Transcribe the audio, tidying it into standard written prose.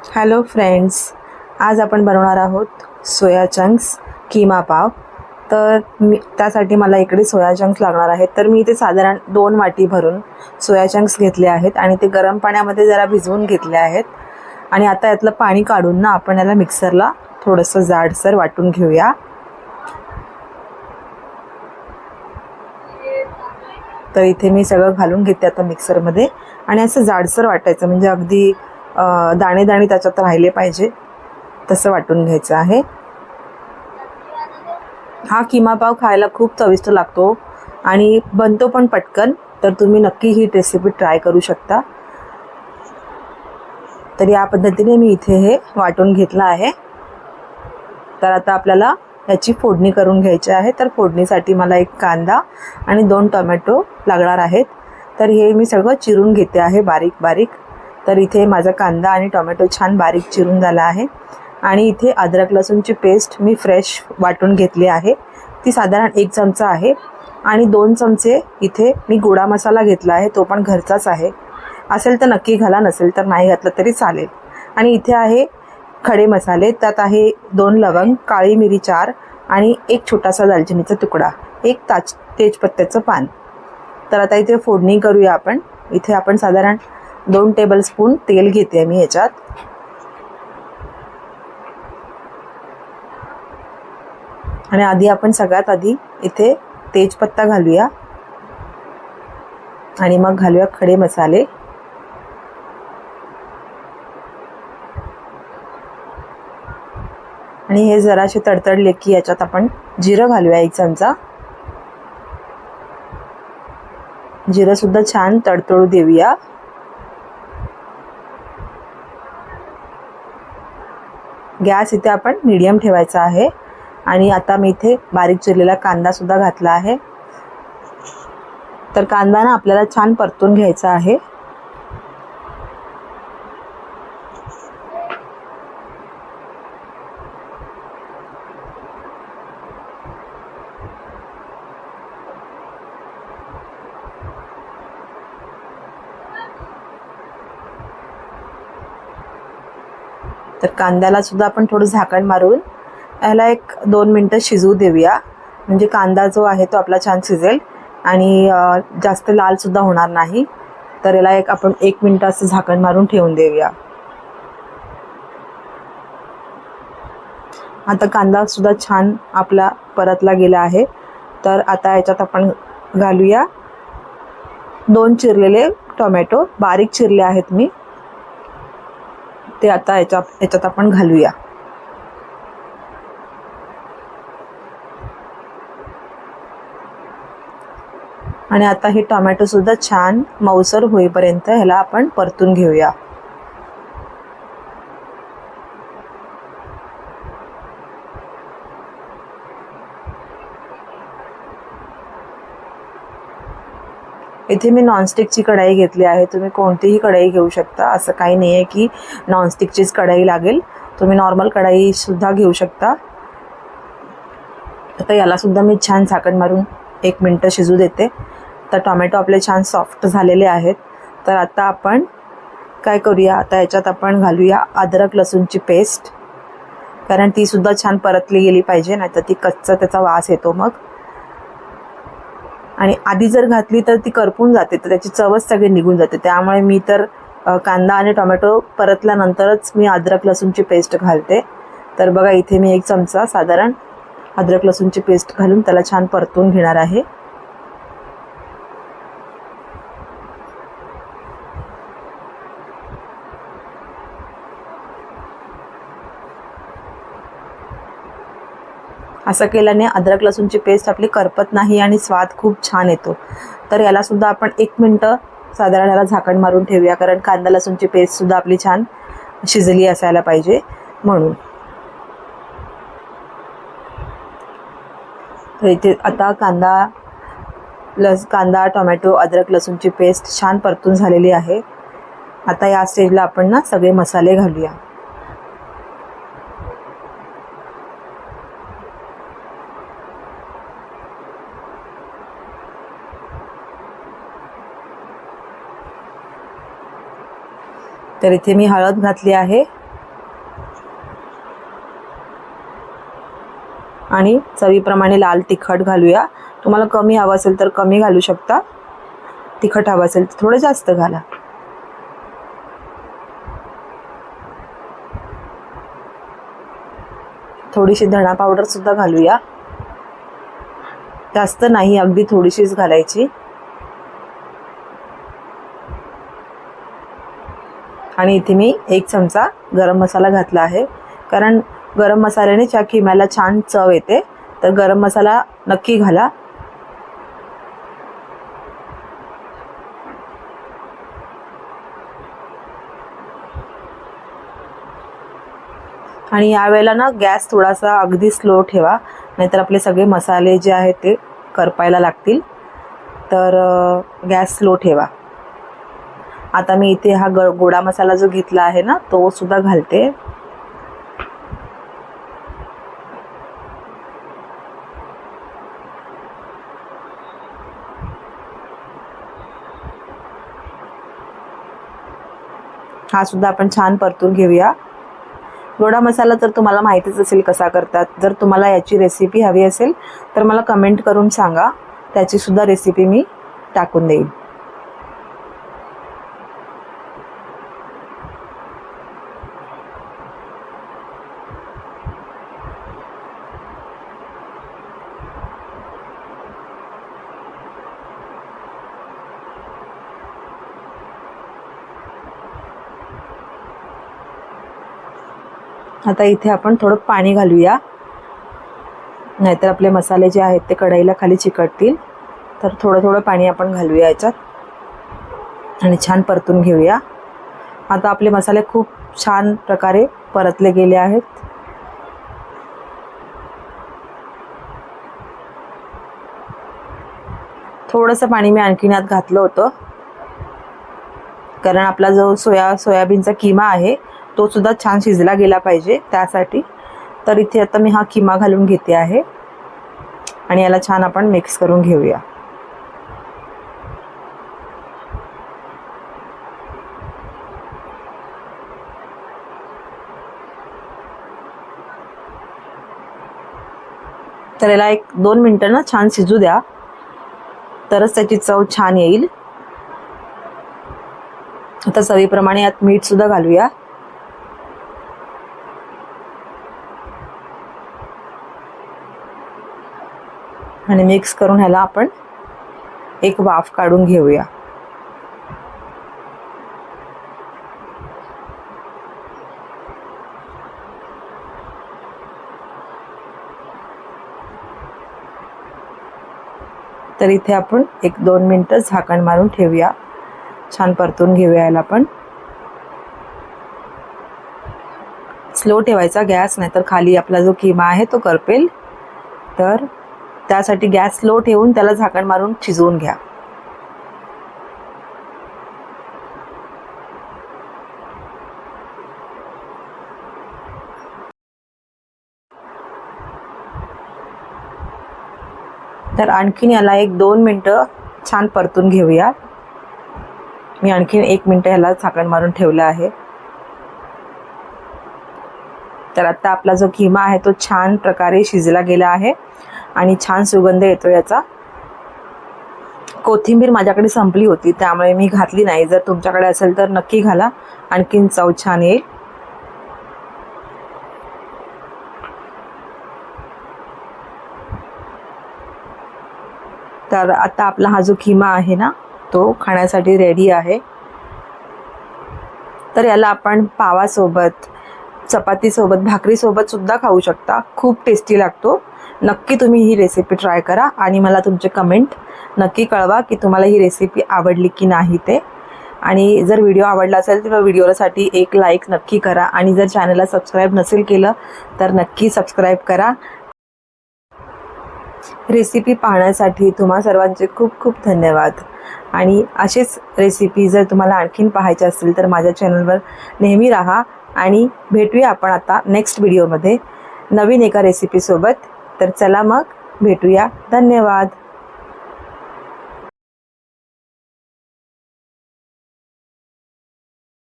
Hello friends, आज आपण बनवणार आहोत सोया चंक्स कीमा पाव। तर त्यासाठी मला इकडे सोया चंक्स लागणार आहेत। तर मी इथे साधारण 2 वाटी भरून सोया चंक्स घेतले आहेत आणि ते गरम पाण्यामध्ये जरा भिजवून घेतले आहेत। आणि आता यातलं पाणी काढून ना आपण याला मिक्सरला थोडंसं जाडसर वाटून घेऊया। तर इथे मी सगळं घालून घेते आता मिक्सरमध्ये आणि असं जाडसर वाटायचं, म्हणजे अगदी दाणे दाणे त्याच्यात राहिले पाहिजे तसं वाटून घ्यायचं आहे। हा कीमा पाव खायला खूप चविष्ट लागतो आणि बनतो पण पटकन, तर तुम्ही नक्की ही रेसिपी ट्राय करू शकता। तर या पद्धतीने मी इथे हे वाटून घेतलं आहे। तर आता आपल्याला याची फोडणी करून घ्यायची आहे। तर फोडणीसाठी मला 1 कांदा आणि 2 टोमॅटो लागणार आहेत। तर हे मी सगळं चिरून घेते आहे बारीक बारीक। तर इथे माझा कांदा आणि टोमॅटो छान बारीक चिरून झाला आहे। आणि इथे अद्रक लसूणची पेस्ट मी फ्रेश वाटून घेतली आहे, ती साधारण 1 चमचा आहे। आणि 2 चमचे इथे मी गोडा मसाला घेतला आहे, तो पण घरचाच आहे। असेल तर नक्की घाला, नसेल तर नाही घातलं तरी चालेल। आणि इथे आहे खडे मसाले, त्यात आहे 2 लवंग, काळी मिरी 4 आणि 1 छोटासा दालचिनीचा तुकडा, 1 तेजपत्त्याचं पान। तर आता इथे फोडणी करूया आपण। इथे आपण साधारण 2 टेबलस्पून तेल घेते मी याच्यात। आणि आधी आपण सगळ्यात आधी इथे तेजपत्ता घालूया आणि मग घालूया खडे मसाले। आणि हे जराशे तडतडले की याच्यात आपण जिरं घालूया 1 चमचा। जिरं सुद्धा छान तडतडू देऊया। गॅस इथे आपण मीडियम ठेवायचा आहे। आणि आता मी इथे बारीक चिरलेला कांदा सुद्धा घातला आहे। तर कांदा ना आपल्याला छान परतून घ्यायचा आहे। तर कांद्याला सुद्धा आपण थोडं झाकण मारून याला 1-2 मिनटं शिजू देऊया, म्हणजे कांदा जो आहे तो आपला छान शिजेल आणि जास्त लाल सुद्धा होणार नाही। तर याला आपण 1 मिनिट असं झाकण मारून ठेवून देऊया। आता कांदा सुद्धा छान आपला परतला गेला आहे। तर आता याच्यात आपण घालूया 2 चिरलेले टोमॅटो, बारीक चिरले आहेत मी, ते आता याच्यात आपण घालूया। आणि आता हे टोमॅटो सुद्धा छान मऊसर होईपर्यंत ह्याला आपण परतून घेऊया। इथे मी नॉनस्टिकची कढाई घेतली आहे। तुम्ही कोणतीही कढाई घेऊ शकता, असं काही नाही आहे की नॉनस्टिकचीच कढाई लागेल, तुम्ही नॉर्मल कढाई सुद्धा घेऊ शकता। आता याला सुद्धा मी छान झाकण मारून 1 मिनिट शिजू देते। तर टोमॅटो आपले छान सॉफ्ट झालेले आहेत। तर आता आपण काय करूया, आता याच्यात आपण घालूया अद्रक लसूणची पेस्ट, कारण ती सुद्धा छान परतली गेली पाहिजे, नाहीतर ती कच्चा त्याचा वास येतो मग। आणि आधी जर घातली तर ती करपून जाते, तर त्याची चवच सगळी निघून जाते। त्यामुळे मी तर कांदा आणि टोमॅटो परतल्यानंतरच मी अद्रक लसूणची पेस्ट घालते। तर बघा इथे मी 1 चमचा साधारण अद्रक लसूणची पेस्ट घालून त्याला छान परतून घेणार आहे। असं केल्याने अद्रक लसूणची पेस्ट आपली करपत नाही आणि स्वाद खूप छान येतो। तर याला सुद्धा आपण 1 मिनिट साधारण याला झाकण मारून ठेवूया, कारण कांदा लसूणची पेस्ट सुद्धा आपली छान शिजली असायला पाहिजे म्हणून। तर इथे आता कांदा टोमॅटो अद्रक लसूणची पेस्ट छान परतून झालेली आहे। आता या स्टेजला आपण ना सगळे मसाले घालूया। तर इथे मी हळद घातली आहे, आणि चवीप्रमाणे लाल तिखट घालूया. तुम्हाला कमी हवं असेल तर कमी घालू शकता, तिखट हवं असेल तर थोडं जास्त घाला. थोडीशी धणा पावडर सुद्धा घालूया, जास्त नाही, अगदी थोडीशीच घालायची. आणि इथे मी 1 चमचा गरम मसाला घातला आहे, कारण गरम मसाल्याने त्या किम्याला छान चव येते. तर गरम मसाला नक्की घाला. आणि यावेळेला ना गॅस थोडासा अगदी स्लो ठेवा, नाहीतर आपले सगळे मसाले जे आहेत ते करपायला लागतील. तर गॅस स्लो ठेवा. आता मी इथे हा गोडा मसाला जो घेतला आहे ना तो सुद्धा घालते. हा सुद्धा आपण छान परतून घेऊया. गोडा मसाला तर तुम्हाला माहितीच असेल कसा करतात. जर तुम्हाला याची रेसिपी हवी असेल तर मला कमेंट करून सांगा, त्याची सुद्धा रेसिपी मी टाकून देईन. आता इथे आपण थोडं पाणी घालूया, नाहीतर आपले मसाले जे आहेत ते कढईला खाली चिकटतील. तर थोडं थोडं पाणी आपण घालूया याच्यात आणि छान परतून घेऊया. आता आपले मसाले खूप छान प्रकारे परतले गेले आहेत. थोडंसं पाणी मी आणखीन यात घातलं होतं, कारण आपला जो सोयाबीनचा किमा आहे तो सुद्धा छान शिजला गेला पाहिजे त्यासाठी. तर इथे आता मी हा किमा घालून घेते आहे आणि याला छान आपण मिक्स करून घेऊया. तर याला 1-2 मिनिटं ना छान शिजू द्या, तरच त्याची चव छान येईल. आता चवीप्रमाणे यात मीठ सुद्धा घालूया. आणि मिक्स करून ह्याला आपण एक वाफ काढून घेऊया. तर इथे आपण 1-2 मिनिटं झाकण मारून ठेवूया, छान परतून घेऊया याला आपण. स्लो ठेवायचा गॅस, नाहीतर खाली आपला जो किमा आहे तो करपेल. तर त्यासाठी गॅस स्लो ठेवून त्याला झाकण मारून शिजवून घ्या. तर आणखीन याला 1-2 मिनिटं छान परतून घेऊया. मी आणखीन 1 मिनिट याला झाकण मारून ठेवलं आहे. तर आता आपला जो किमा आहे तो छान प्रकारे शिजला गेला आहे आणि छान सुगंध येतो याचा. कोथिंबीर माझ्याकडे संपली होती त्यामुळे मी घातली नाही. जर तुमच्याकडे असेल तर नक्की घाला, आणखीन चव छान येईल. तर आता आपला हा जो किमा आहे ना तो खाण्यासाठी रेडी आहे. तर याला आपण पावासोबत, चपातीसोबत, भाकरीसोबत सुद्धा खाऊ शकता. खूप टेस्टी लागतो. नक्की तुम्ही ही रेसिपी ट्राय करा आणि मला तुमचे कमेंट नक्की कळवा की तुम्हाला ही रेसिपी आवडली की नाही ते. आणि जर व्हिडिओ आवडला असेल तर व्हिडिओसाठी एक लाईक नक्की करा आणि जर चॅनलला सबस्क्राईब नसेल केलं तर नक्की सबस्क्राईब करा. रेसिपी पाहण्यासाठी तुम्हा सर्वांचे खूप खूप धन्यवाद. आणि असेच रेसिपी जर तुम्हाला आणखीन पाहायचे असतील तर माझ्या चॅनलवर नेहमी राहा आणि भेटूया आपण आता नेक्स्ट व्हिडिओमध्ये नवीन एका रेसिपीसोबत. तर चला मग भेटूया. धन्यवाद.